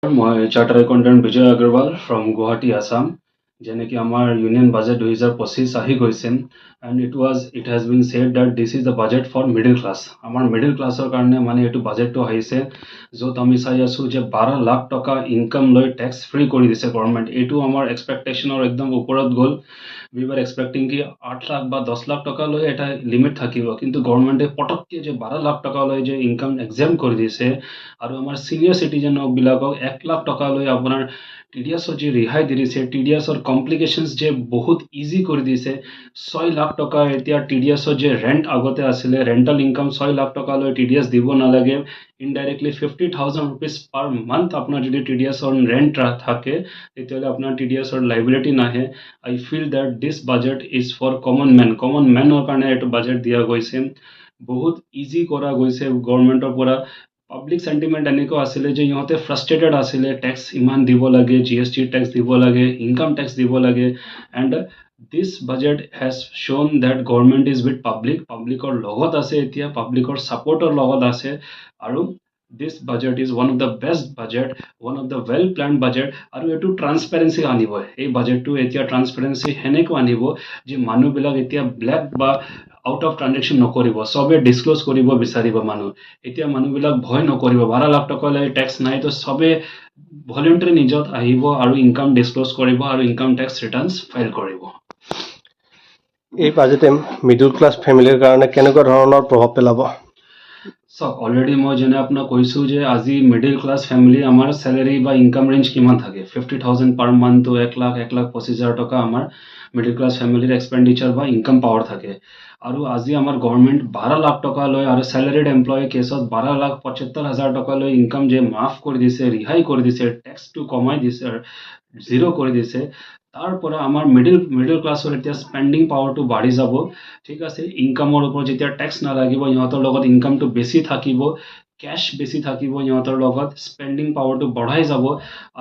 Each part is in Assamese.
My Chartered Accountant Bijay Agarwal from Guwahati, Assam. Jeneki Amar Union Budget 2025 ahi goise, and it has been said that this is the budget for middle class. Amar middle class karne mane etu budget to haise. Jo tami sai asu je 12 lakh taka income loi tax free kori dise government. Etu amar expectation or ekdam uporat gol. We were expecting ki 8 lakh ba 10 lakh taka loi eta limit thakibo. Kintu government e potokke je 12 lakh taka loi je income exempt kori dise. আৰু আমাৰ সিনিয়ৰ সিটিজেন বিলাকক 1 লাখ টকা লৈ আপোনাৰ টিডিএছৰ যে ৰিহাই দি দিছে টিডিএছৰ কমপ্লিকেশনছ যে বহুত ইজি কৰি দিছে 6 লাখ টকা এতিয়া টিডিএছৰ যে ৰেন্ট আগতে আছিল ৰেন্টাল ইনকাম 6 লাখ টকা লৈ টিডিএছ দিব নালাগে ইনডাইৰেক্টলি 50000 रुपीस পাৰ মান্থ আপোনাৰ যদি টিডিএছৰ ৰেন্ট থাকে তেতিয়ালে আপোনাৰ টিডিএছৰ লাইবিলিটি নাহে I feel that this budget is for common মেনৰ কাৰণে এটো বাজেট দিয়া গৈছে বহুত ইজি কৰা গৈছে গভৰ্নমেন্টৰ পৰা পাব্লিক সেন্টিমেন্ট এনেকো আছিলে যে ইহঁতে ফ্ৰাস্ট্ৰেটেড আছিলে ট্যাক্স ইমান দিব লাগে জিএসটি ট্যাক্স দিব লাগে ইনকাম ট্যাক্স দিব লাগে and this budget has shown that government is with publicor logot ase etia publicor supporter logot ase aru this budget is one of the best budget one of the well planned budget aru etu transparency anibo ei budget to etia transparency heneko anibo je manu bilak etia black ba out of transaction নকৰিব সবে ডিসক্লোজ কৰিব বিচাৰিব মানুহ এতিয়া মানুহবিলাক ভয় নকৰিব 12 লাখ টকা লৈ ট্যাক্স নাই তো সবে ভলান্টাৰি নিজত আহিব আৰু ইনকাম ডিসক্লোজ কৰিব আৰু ইনকাম ট্যাক্স ৰিটাৰ্নস ফাইল কৰিব এই বাজেটে মিডল ক্লাস ফ্যামিলিৰ কাৰণে কেনেকুৱা ধৰণৰ প্ৰভাৱ পেলাব সব অলৰেডি মই জনে আপোনাক কৈছো যে আজি মিডল ক্লাস ফ্যামিলি আমাৰ স্যালাৰি বা ইনকাম ৰেঞ্জ কিমান থাকে 50000 পাৰ মান্থ তো 1,25,000 টকা আমাৰ মিডল ক্লাস ফ্যামিলিৰ এক্সপেন্ডিচাৰ বা ইনকাম পাৱাৰ থাকে আৰু আজি আমাৰ গভৰ্নমেন্ট 12 লাখ টকা লৈ আৰু স্যালারিড এমপ্লয়ি কেছত 12,75,000 টকা লৈ ইনকাম যে মাফ কৰি দিছে ৰিহাই কৰি দিছে ট্যাক্স টু কমাই দিছে জিৰো কৰি দিছে তাৰপৰে আমাৰ মিডল ক্লাসৰ এতিয়া স্পেন্ডিং পাৱাৰটো বাঢ়ি যাব ঠিক আছে ইনকামৰ ওপৰত যেতিয়া ট্যাক্স না লাগিব ইহঁতৰ লগত ইনকামটো বেছি থাকিব ক্যাশ বেছি থাকিব ইহঁতৰ লগত স্পেন্ডিং পাৱাৰটো বঢ়াই যাব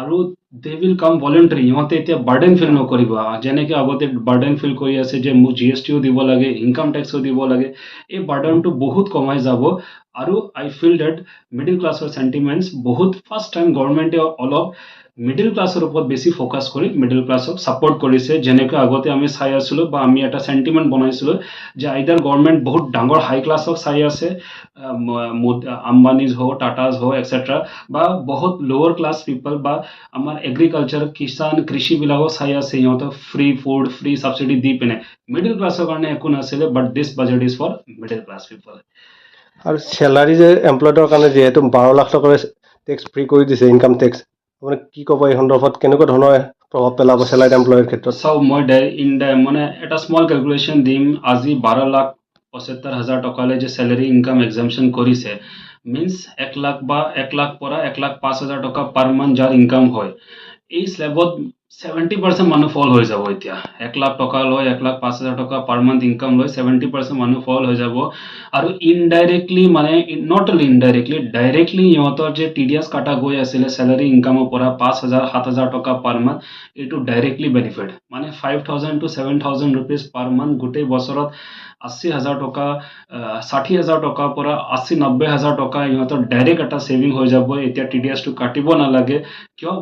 আৰু দে উইল কাম ভলান্টাৰি ইহঁতে এতিয়া বাৰ্ডেন ফিল নকৰিব যেনেকৈ আগতে বাৰ্ডেন ফিল কৰি আছে যে মোক জিএসটিও দিব লাগে ইনকাম ট্যাক্সও দিব লাগে এই বাৰ্ডেনটো বহুত কমাই যাব আৰু আই ফিল দ্যাট মিডল ক্লাসৰ সেন্টিমেন্টস বহুত ফাৰ্স্ট টাইম গভৰ্নমেন্টে অলপ মিডল ক্লাসৰ ওপৰত বেছি ফোকাস কৰি মিডল ক্লাসক সাপোৰ্ট কৰিছে যেনেকৈ আগতে আমি চাই আছিলো বা আমি এটা সেন্টিমেন্ট বনাইছিলো যে আইদাৰ গভৰ্নমেন্ট বহুত ডাঙৰ হাই ক্লাসক চাই আছে আম্বানিজ হো টাটাজ হো এটসেট্ৰা বা বহুত লোৱাৰ ক্লাস পিপল বা আমাৰ এগ্ৰিকালচাৰ কিষান কৃষি বিলাকো চাই আছে ইহঁতক ফ্ৰী ফুড ফ্ৰী সাবসিডি দি পিনে মিডল ক্লাসৰ কাৰণে একো নাছিলে but this budget is for middle class people আৰু স্যালাৰি যে এমপ্লয়ৰ কাৰণে যেহেতু 12 লাখ টকা ট্যাক্স ফ্ৰী কৰি দিছে ইনকাম ট্যাক্স আপুনি কি ক'ব এই সন্দৰ্ভত কেনেকুৱা ধৰণৰ প্ৰভাৱ পেলাব স্যালাৰি এমপ্লয়ৰ ক্ষেত্ৰত সব মই মানে এটা স্মল ক্যালকুলেশন দিম আজি 12,75,000 টকা লৈ যে স্যালারি ইনকাম এক্সাম্পশন কৰিছে মিন্স 1 লাখ বা 1 লাখ পৰা 1,05,000 টকা পাৰ মান্থ যাৰ ইনকাম হয় এই স্ল্যাবত 70% মানুহ ফল হৈ যাব এতিয়া 1 লাখ টকা লৈ 1,05,000 টকা পাৰ মান্থ ইনকাম লৈ 70% মানুহ ফল হৈ যাব আৰু ইনডাইৰেক্টলি মানে নট অনলি ইনডাইৰেক্টলি ডাইৰেক্টলি ইহঁতৰ যে টিডিএস কাটা গৈ আছিল স্যালাৰি ইনকামৰ পৰা 5,000 7,000 টকা পাৰ মান্থ এটো ডাইৰেক্টলি বেনিফিট মানে 5,000 to 7,000 rupees পাৰ মান্থ গোটেই বছৰত 80,000 টকা 60,000 টকা পৰা 80-90,000 টকা ইহঁতৰ ডাইৰেক্ট এটা সেভিং হৈ যাব এতিয়া টিডিএস টো কাটিব নালাগে কিয়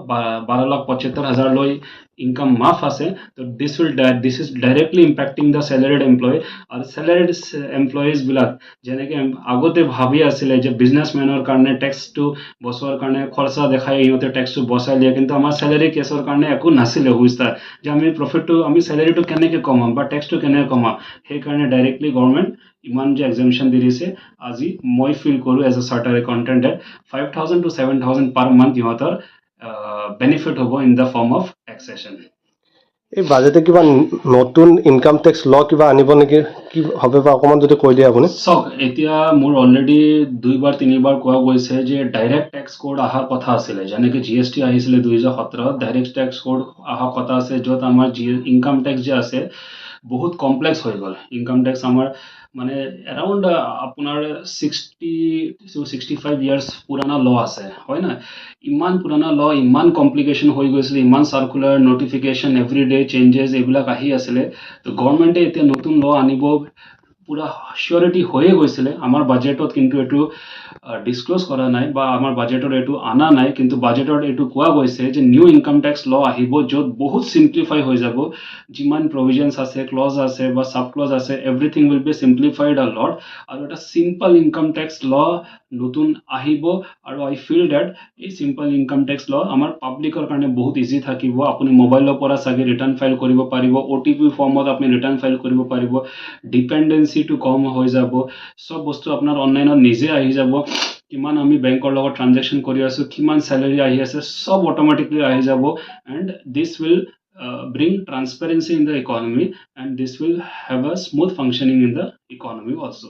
12,75,000 লৈ ইনকাম মাফ আছে তো this is directly impacting the salaried employee আর স্যালারিড এমপ্লয়িজ বিলাক যেনেকে আগতে ভাবি আছিল যে বিজনেসম্যানৰ কাৰণে ট্যাক্স টু বছৰৰ কাৰণে খৰচা দেখাই ইহঁতে ট্যাক্স টু বসাই লিয়ে কিন্তু আমাৰ স্যালাৰি কেছৰ কাৰণে একো নাছিলে হুইস্তা যে আমি প্ৰফিটটো আমি স্যালাৰিটো কেনেকৈ কমাম বা ট্যাক্সটো কেনেকৈ কমাম সেই কাৰণে ডাইৰেক্টলি গভৰ্নমেন্ট ইমান যে এক্সাম্পশন দি দিছে আজি মই ফিল কৰো as a chartered accountant 5,000 to 7,000 পাৰ মান্থ ইহঁতৰ বেনিফিট হ'ব in the form of taxation এই বাজেটে কিবা নতুন ইনকাম ট্যাক্স ল কিবা আনিব নেকি কি হবে বা অকমান যদি কৈ দিয়ে আপুনি সক এতিয়া মোৰ অলৰেডি দুইবাৰ তিনিবাৰ কোৱা গৈছে যে ডাইৰেক্ট ট্যাক্স কোড আহাৰ কথা আছিল যেনেকৈ জিএসটি আহিছিল 2017 ডাইৰেক্ট ট্যাক্স কোড আহাৰ কথা আছে যত আমাৰ ইনকাম ট্যাক্স যে আছে বহুত কমপ্লেক্স হৈ গল ইনকাম ট্যাক্স আমাৰ মানে এৰাউণ্ড আপোনাৰ 60 to 65 ইয়াৰ্স পুৰানা ল আছে হয় না ইমান পুৰানা ল ইমান কমপ্লিকেশন হৈ গৈছিল ইমান সার্কুলার নোটিফিকেশন এভরিডে চেঞ্জেস এইবিলাক আহি আছিল তো গভর্নমেন্টে এতিয়া নতুন ল আনিব পুৰা সিউৰিটি হৈয়ে গৈছিলে আমাৰ বাজেটত, কিন্তু এইটো ডিসক্লোজ কৰা নাই বা আমাৰ বাজেটত এইটো আনা নাই, কিন্তু বাজেটত এইটো কোৱা গৈছে যে নিউ ইনকাম টেক্স ল আহিব য'ত বহুত সিম্পলিফাই হৈ যাব, যিমান প্ৰভিজনছ আছে, ক্লজ আছে বা সাব ক্লজ আছে, এভৰিথিং উইল বি সিম্পলিফাইড আ লট, আৰু এটা সিম্পল ইনকাম টেক্স ল নতুন আহিব। আৰু আই ফিল ডেট এই সিম্পল ইনকাম টেক্স ল আমাৰ পাব্লিকৰ কাৰণে বহুত ইজি থাকিব। আপুনি মোবাইলৰ পৰা চাগে ৰিটাৰ্ণ ফাইল কৰিব পাৰিব, OTP ফৰ্মত আপুনি ৰিটাৰ্ণ ফাইল কৰিব পাৰিব, ডিপেন্ডেন্সিটো কম হৈ যাব, সব বস্তু আপোনাৰ অনলাইনত নিজে আহি যাব, কিমান আমি বেংকৰ লগত ট্ৰানজেকশ্যন কৰি আছো, কিমান চেলাৰী আহি আছে, সব অট'মেটিকলি আহি যাব। And this will bring transparency in the economy, and this will have a smooth functioning in the economy also.